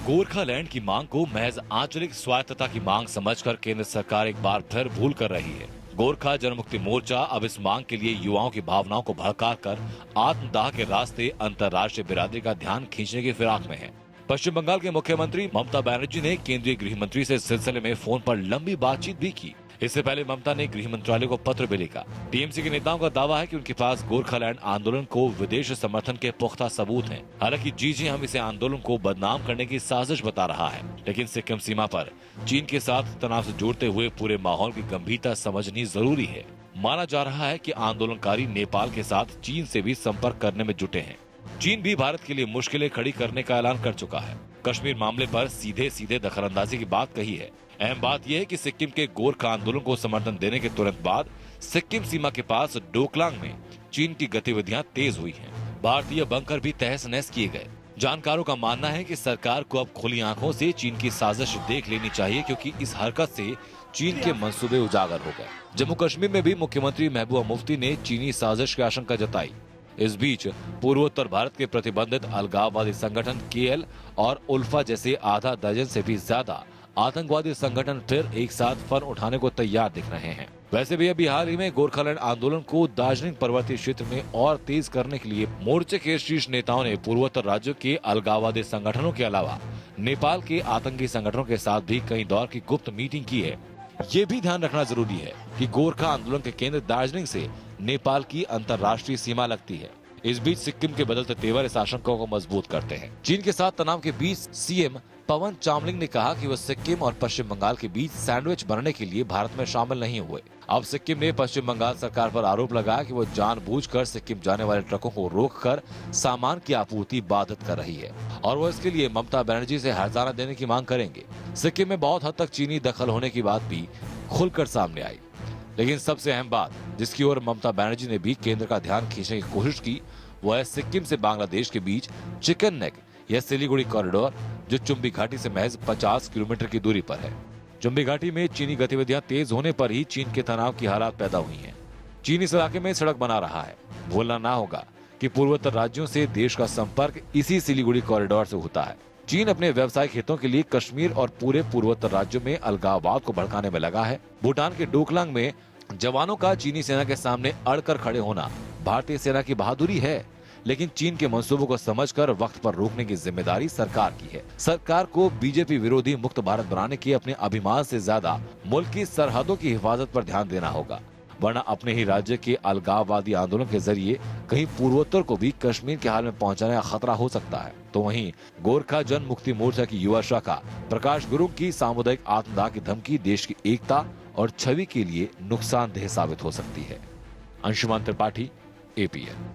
गोरखालैंड की मांग को महज आंचलिक स्वायत्तता की मांग समझकर केंद्र सरकार एक बार फिर भूल कर रही है। गोरखा जनमुक्ति मोर्चा अब इस मांग के लिए युवाओं की भावनाओं को भड़का कर आत्मदाह के रास्ते अंतर्राष्ट्रीय बिरादरी का ध्यान खींचने की फिराक में है। पश्चिम बंगाल के मुख्यमंत्री ममता बनर्जी ने केंद्रीय गृह मंत्री से इस सिलसिले में फोन पर लंबी बातचीत भी की। इससे पहले ममता ने गृह मंत्रालय को पत्र भी लिखा। टीएमसी के नेताओं का दावा है कि उनके पास गोरखालैंड आंदोलन को विदेश समर्थन के पुख्ता सबूत हैं। हालांकि जीजे हम इसे आंदोलन को बदनाम करने की साजिश बता रहा है, लेकिन सिक्किम सीमा पर चीन के साथ तनाव से जुड़ते हुए पूरे माहौल की गंभीरता समझनी जरूरी है। माना जा रहा है कि आंदोलनकारी नेपाल के साथ चीन से भी संपर्क करने में जुटे हैं। चीन भी भारत के लिए मुश्किलें खड़ी करने का ऐलान कर चुका है। कश्मीर मामले पर सीधे सीधे दखलंदाजी की बात कही है। अहम बात यह है कि सिक्किम के गोरखा आंदोलन को समर्थन देने के तुरंत बाद सिक्किम सीमा के पास डोकलांग में चीन की गतिविधियां तेज हुई हैं। भारतीय बंकर भी तहस नहस किए गए। जानकारों का मानना है कि सरकार को अब खुली आंखों से चीन की साजिश देख लेनी चाहिए, क्योंकि इस हरकत से चीन के मंसूबे उजागर हो गए। जम्मू कश्मीर में भी मुख्यमंत्री महबूबा मुफ्ती ने चीनी साजिश की आशंका जताई। इस बीच पूर्वोत्तर भारत के प्रतिबंधित अलगाववादी संगठन केएल और उल्फा जैसे आधा दर्जन से भी ज्यादा आतंकवादी संगठन फिर एक साथ फन उठाने को तैयार दिख रहे हैं। वैसे भी अभी हाल ही में गोरखालैंड आंदोलन को दार्जिलिंग पर्वतीय क्षेत्र में और तेज करने के लिए मोर्चे के शीर्ष नेताओं ने पूर्वोत्तर राज्यों के अलगाववादी संगठनों के अलावा नेपाल के आतंकी संगठनों के साथ भी कई दौर की गुप्त मीटिंग की है। ये भी ध्यान रखना जरूरी है कि गोरखा आंदोलन के केंद्र दार्जिलिंग से नेपाल की अंतर्राष्ट्रीय सीमा लगती है। इस बीच सिक्किम के बदलते तेवर इस आशंका को मजबूत करते हैं। चीन के साथ तनाव के बीच सीएम पवन चामलिंग ने कहा कि वह सिक्किम और पश्चिम बंगाल के बीच सैंडविच बनने के लिए भारत में शामिल नहीं हुए। अब सिक्किम ने पश्चिम बंगाल सरकार पर आरोप लगाया कि वह जानबूझकर सिक्किम जाने वाले ट्रकों को रोककर सामान की आपूर्ति बाधित कर रही है और वह इसके लिए ममता बनर्जी से हर्जाना देने की मांग करेंगे। सिक्किम में बहुत हद तक चीनी दखल होने की बात भी खुलकर सामने आई, लेकिन सबसे अहम बात जिसकी ओर ममता बनर्जी ने भी केंद्र का ध्यान खींचने की कोशिश की, वह है सिक्किम से बांग्लादेश के बीच चिकन नेक या सिलीगुड़ी कॉरिडोर, जो चुम्बी घाटी से महज 50 किलोमीटर की दूरी पर है। चुम्बी घाटी में चीनी गतिविधियां तेज होने पर ही चीन के तनाव की हालात पैदा हुई हैं। चीन इस इलाके में सड़क बना रहा है। भूलना ना होगा कि पूर्वोत्तर राज्यों से देश का संपर्क इसी सिलीगुड़ी कॉरिडोर से होता है। चीन अपने व्यावसायिक हितों के लिए कश्मीर और पूरे पूर्वोत्तर राज्यों में अलगाववाद को भड़काने में लगा है। भूटान के डोकलांग में जवानों का चीनी सेना के सामने अड़कर खड़े होना भारतीय सेना की बहादुरी है, लेकिन चीन के मंसूबों को समझकर वक्त पर रोकने की जिम्मेदारी सरकार की है। सरकार को बीजेपी विरोधी मुक्त भारत बनाने के अपने अभिमान से ज्यादा मुल्क की सरहदों की हिफाजत पर ध्यान देना होगा, वरना अपने ही राज्य के अलगाववादी आंदोलन के जरिए कहीं पूर्वोत्तर को भी कश्मीर के हाल में पहुंचाने का खतरा हो सकता है। तो वहीं गोरखा जन मुक्ति मोर्चा की युवा शाखा प्रकाश गुरु की सामुदायिक आत्मदाह की धमकी देश की एकता और छवि के लिए नुकसानदेह साबित हो सकती है। अंशुमान त्रिपाठी, एपीएन।